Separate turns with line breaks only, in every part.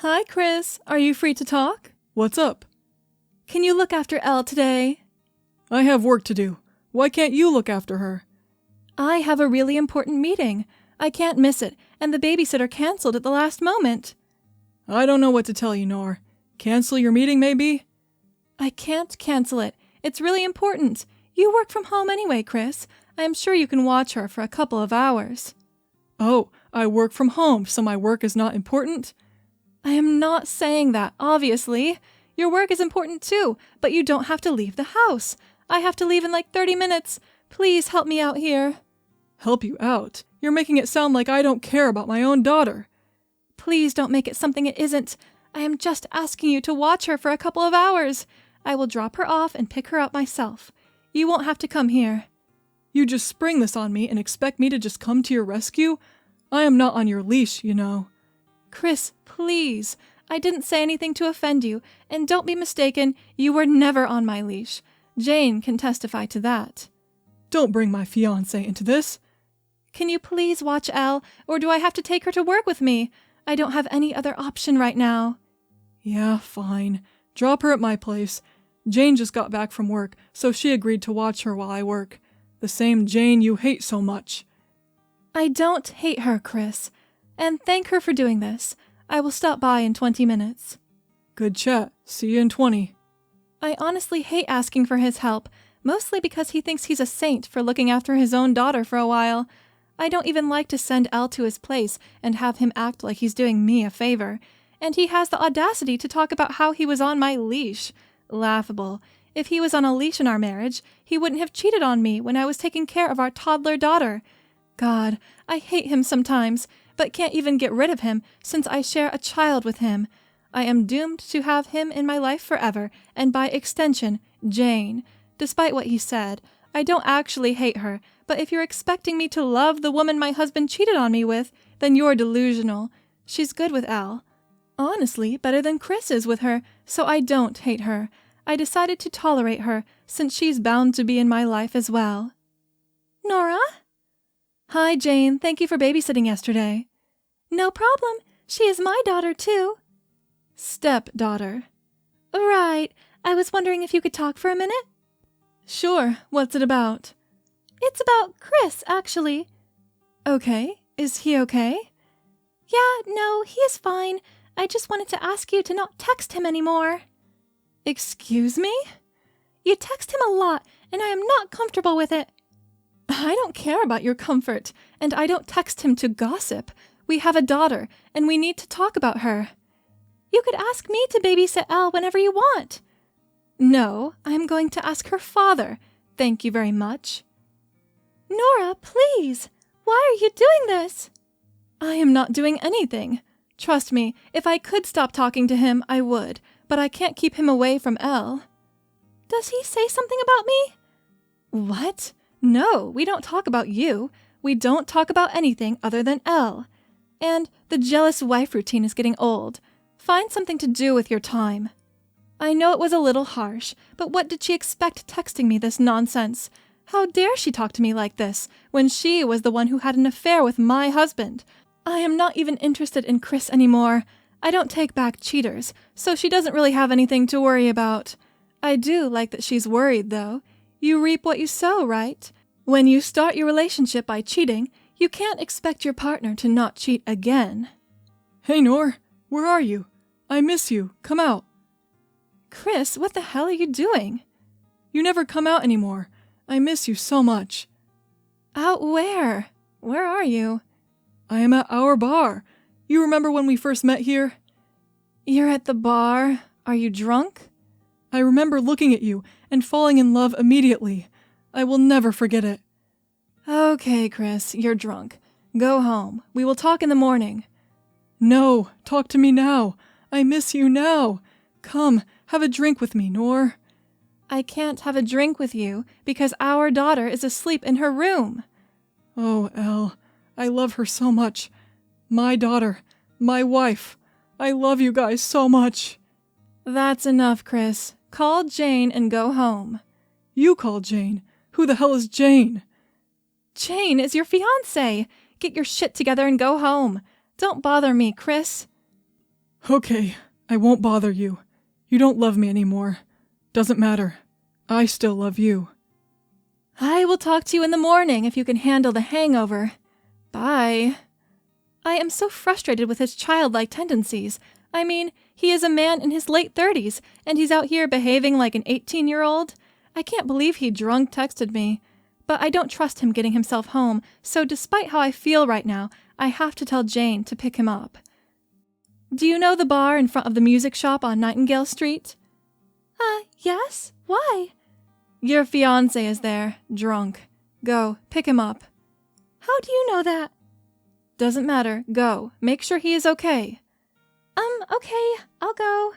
Hi, Chris. Are you free to talk?
What's up?
Can you look after Elle today?
I have work to do. Why can't you look after her?
I have a really important meeting. I can't miss it, and the babysitter canceled at the last moment.
I don't know what to tell you, Nor. Cancel your meeting, maybe?
I can't cancel it. It's really important. You work from home anyway, Chris. I am sure you can watch her for a couple of hours.
Oh, I work from home, so my work is not important?
I am not saying that, obviously. Your work is important too, but you don't have to leave the house. I have to leave in like 30 minutes. Please help me out here.
Help you out? You're making it sound like I don't care about my own daughter.
Please don't make it something it isn't. I am just asking you to watch her for a couple of hours. I will drop her off and pick her up myself. You won't have to come here.
You just spring this on me and expect me to just come to your rescue? I am not on your leash, you know.
Chris, please. I didn't say anything to offend you, and don't be mistaken, you were never on my leash. Jane can testify to that.
Don't bring my fiancé into this.
Can you please watch Elle, or do I have to take her to work with me? I don't have any other option right now.
Yeah, fine. Drop her at my place. Jane just got back from work, so she agreed to watch her while I work. The same Jane you hate so much.
I don't hate her, Chris. And thank her for doing this. I will stop by in 20 minutes.
Good chat. See you in 20.
I honestly hate asking for his help, mostly because he thinks he's a saint for looking after his own daughter for a while. I don't even like to send Elle to his place and have him act like he's doing me a favor. And he has the audacity to talk about how he was on my leash. Laughable. If he was on a leash in our marriage, he wouldn't have cheated on me when I was taking care of our toddler daughter. God, I hate him sometimes, but can't even get rid of him since I share a child with him. I am doomed to have him in my life forever, and by extension, Jane. Despite what he said, I don't actually hate her, but if you're expecting me to love the woman my husband cheated on me with, then you're delusional. She's good with Elle. Honestly, better than Chris is with her, so I don't hate her. I decided to tolerate her, since she's bound to be in my life as well. Nora? Hi, Jane. Thank you for babysitting yesterday. No problem. She is my daughter, too. Stepdaughter. Right. I was wondering if you could talk for a minute? Sure. What's it about? It's about Chris, actually. Okay. Is he okay? Yeah, no, he is fine. I just wanted to ask you to not text him anymore. Excuse me? You text him a lot, and I am not comfortable with it. I don't care about your comfort, and I don't text him to gossip. We have a daughter, and we need to talk about her. You could ask me to babysit Elle whenever you want. No, I'm going to ask her father. Thank you very much. Nora, please. Why are you doing this? I am not doing anything. Trust me, if I could stop talking to him, I would, but I can't keep him away from Elle. Does he say something about me? What? No, we don't talk about you. We don't talk about anything other than Elle. And the jealous wife routine is getting old. Find something to do with your time. I know it was a little harsh, but what did she expect texting me this nonsense? How dare she talk to me like this, when she was the one who had an affair with my husband? I am not even interested in Chris anymore. I don't take back cheaters, so she doesn't really have anything to worry about. I do like that she's worried, though. You reap what you sow, right? When you start your relationship by cheating, you can't expect your partner to not cheat again.
Hey, Nor. Where are you? I miss you. Come out.
Chris, what the hell are you doing?
You never come out anymore. I miss you so much.
Out where? Where are you?
I am at our bar. You remember when we first met here?
You're at the bar. Are you drunk?
I remember looking at you and falling in love immediately. I will never forget it.
Okay, Chris, you're drunk. Go home. We will talk in the morning.
No, talk to me now. I miss you now. Come, have a drink with me, Nor.
I can't have a drink with you because our daughter is asleep in her room.
Oh, Elle, I love her so much. My daughter, my wife. I love you guys so much.
That's enough, Chris. Call Jane and go home.
You call Jane. Who the hell is Jane?
Jane is your fiancé. Get your shit together and go home. Don't bother me, Chris.
Okay, I won't bother you. You don't love me anymore. Doesn't matter. I still love you.
I will talk to you in the morning if you can handle the hangover. Bye. I am so frustrated with his childlike tendencies. I mean, he is a man in his late 30s, and he's out here behaving like an 18-year-old. I can't believe he drunk texted me. But I don't trust him getting himself home, so despite how I feel right now, I have to tell Jane to pick him up. Do you know the bar in front of the music shop on Nightingale Street? Yes? Why? Your fiancé is there, drunk. Go, pick him up. How do you know that? Doesn't matter. Go. Make sure he is okay. Okay. I'll go.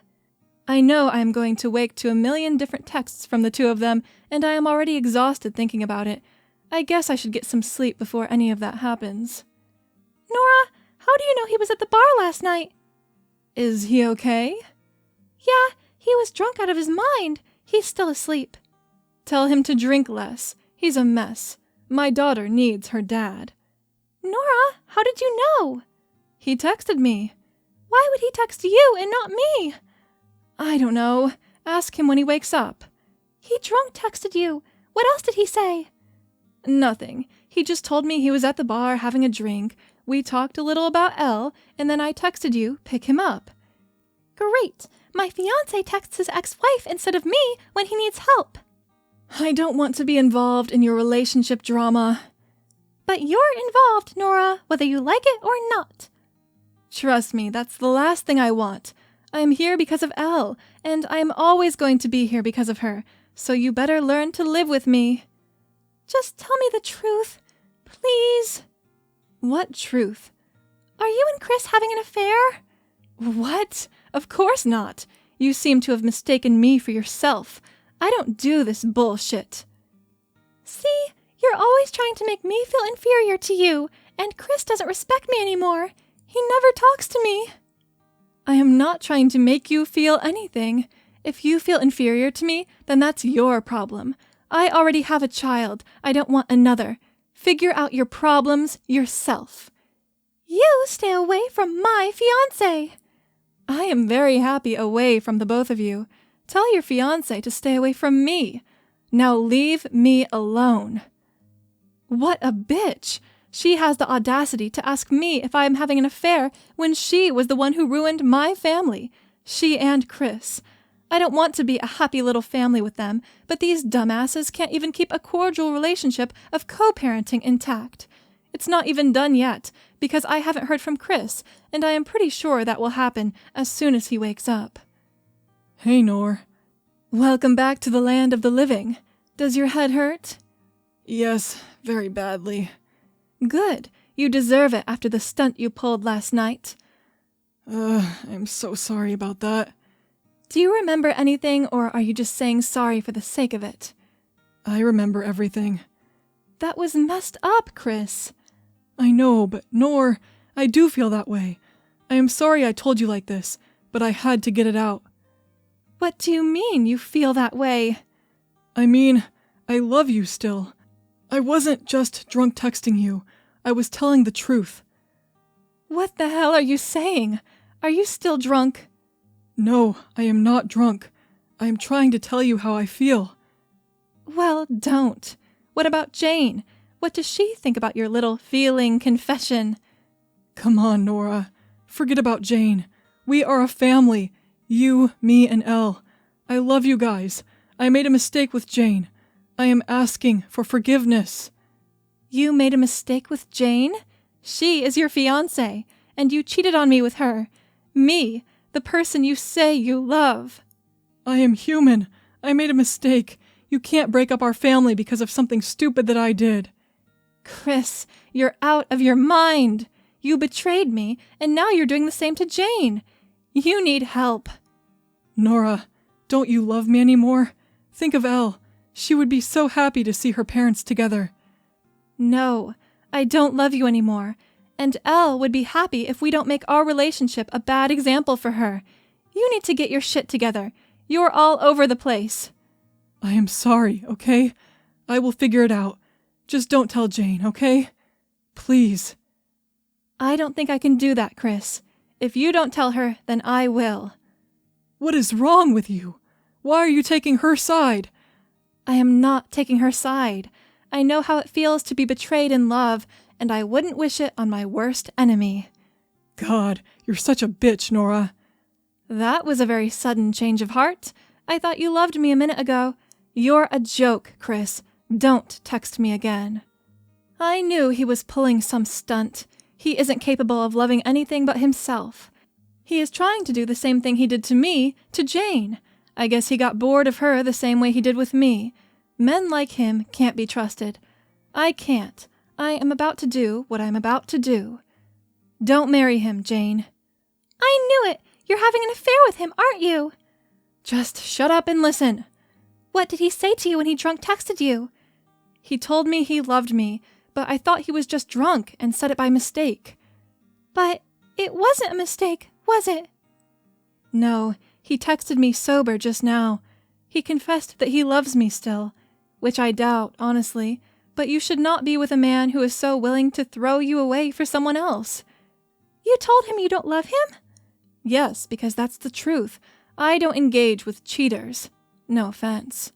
I know I am going to wake to a million different texts from the two of them, and I am already exhausted thinking about it. I guess I should get some sleep before any of that happens. Nora, how do you know he was at the bar last night? Is he okay? Yeah, he was drunk out of his mind. He's still asleep. Tell him to drink less. He's a mess. My daughter needs her dad. Nora, how did you know? He texted me. Why would he text you and not me? I don't know. Ask him when he wakes up. He drunk texted you. What else did he say? Nothing. He just told me he was at the bar having a drink. We talked a little about Elle, and then I texted you, pick him up. Great. My fiancé texts his ex-wife instead of me when he needs help. I don't want to be involved in your relationship drama. But you're involved, Nora, whether you like it or not. Trust me, that's the last thing I want. I am here because of Elle, and I am always going to be here because of her, so you better learn to live with me. Just tell me the truth, please. What truth? Are you and Chris having an affair? What? Of course not. You seem to have mistaken me for yourself. I don't do this bullshit. See, you're always trying to make me feel inferior to you, and Chris doesn't respect me anymore. He never talks to me. I am not trying to make you feel anything. If you feel inferior to me, then that's your problem. I already have a child. I don't want another. Figure out your problems yourself. You stay away from my fiancé. I am very happy away from the both of you. Tell your fiancé to stay away from me. Now leave me alone. What a bitch! She has the audacity to ask me if I am having an affair when she was the one who ruined my family. She and Chris. I don't want to be a happy little family with them, but these dumbasses can't even keep a cordial relationship of co-parenting intact. It's not even done yet, because I haven't heard from Chris, and I am pretty sure that will happen as soon as he wakes up.
Hey, Nor.
Welcome back to the land of the living. Does your head hurt?
Yes, very badly.
Good. You deserve it after the stunt you pulled last night.
I'm so sorry about that.
Do you remember anything, or are you just saying sorry for the sake of it?
I remember everything.
That was messed up, Chris.
I know, but Nor, I do feel that way. I am sorry I told you like this, but I had to get it out.
What do you mean you feel that way?
I mean, I love you still. I wasn't just drunk texting you. I was telling the truth.
What the hell are you saying? Are you still drunk?
No, I am not drunk. I am trying to tell you how I feel.
Well, don't. What about Jane? What does she think about your little feeling confession?
Come on, Nora. Forget about Jane. We are a family. You, me, and Elle. I love you guys. I made a mistake with Jane. I am asking for forgiveness.
You made a mistake with Jane? She is your fiancé, and you cheated on me with her. Me, the person you say you love.
I am human. I made a mistake. You can't break up our family because of something stupid that I did.
Chris, you're out of your mind. You betrayed me, and now you're doing the same to Jane. You need help.
Nora, don't you love me anymore? Think of Elle. She would be so happy to see her parents together.
No, I don't love you anymore. And Elle would be happy if we don't make our relationship a bad example for her. You need to get your shit together. You're all over the place.
I am sorry, okay? I will figure it out. Just don't tell Jane, okay? Please.
I don't think I can do that, Chris. If you don't tell her, then I will.
What is wrong with you? Why are you taking her side?
I am not taking her side. I know how it feels to be betrayed in love, and I wouldn't wish it on my worst enemy.
God, you're such a bitch, Nora.
That was a very sudden change of heart. I thought you loved me a minute ago. You're a joke, Chris. Don't text me again. I knew he was pulling some stunt. He isn't capable of loving anything but himself. He is trying to do the same thing he did to me, to Jane. I guess he got bored of her the same way he did with me. Men like him can't be trusted. I can't. I am about to do what I'm about to do. Don't marry him, Jane. I knew it! You're having an affair with him, aren't you? Just shut up and listen. What did he say to you when he drunk texted you? He told me he loved me, but I thought he was just drunk and said it by mistake. But it wasn't a mistake, was it? No, he texted me sober just now. He confessed that he loves me still, which I doubt, honestly, but you should not be with a man who is so willing to throw you away for someone else. You told him you don't love him? Yes, because that's the truth. I don't engage with cheaters. No offense.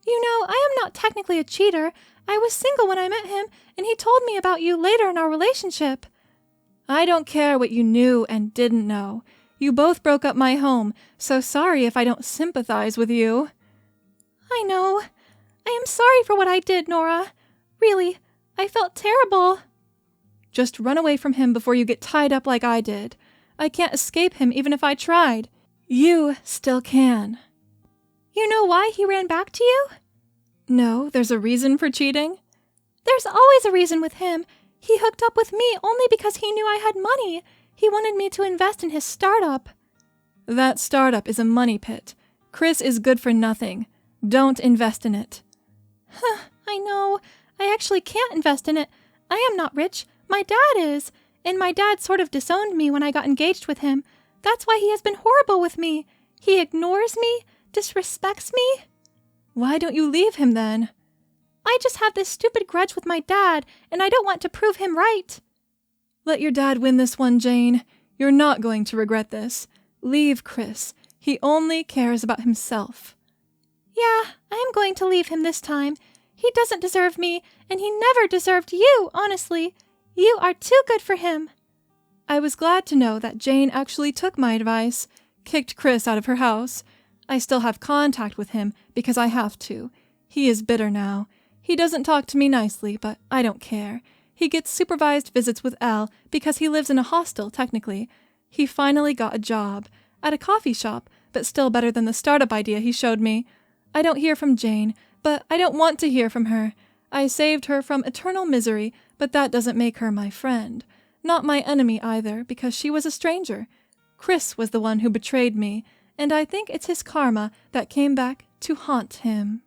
You know, I am not technically a cheater. I was single when I met him, and he told me about you later in our relationship. I don't care what you knew and didn't know. You both broke up my home, so sorry if I don't sympathize with you. I know. I am sorry for what I did, Nora. Really, I felt terrible. Just run away from him before you get tied up like I did. I can't escape him even if I tried. You still can. You know why he ran back to you? No, there's a reason for cheating? There's always a reason with him. He hooked up with me only because he knew I had money. He wanted me to invest in his startup. That startup is a money pit. Chris is good for nothing. Don't invest in it. I know. I actually can't invest in it. I am not rich. My dad is. And my dad sort of disowned me when I got engaged with him. That's why he has been horrible with me. He ignores me, disrespects me. Why don't you leave him then? I just have this stupid grudge with my dad, and I don't want to prove him right. Let your dad win this one, Jane. You're not going to regret this. Leave Chris. He only cares about himself. Yeah, I am going to leave him this time. He doesn't deserve me, and he never deserved you, honestly. You are too good for him. I was glad to know that Jane actually took my advice, kicked Chris out of her house. I still have contact with him because I have to. He is bitter now. He doesn't talk to me nicely, but I don't care. He gets supervised visits with Elle because he lives in a hostel, technically. He finally got a job at a coffee shop, but still better than the startup idea he showed me. I don't hear from Jane, but I don't want to hear from her. I saved her from eternal misery, but that doesn't make her my friend. Not my enemy either, because she was a stranger. Chris was the one who betrayed me, and I think it's his karma that came back to haunt him.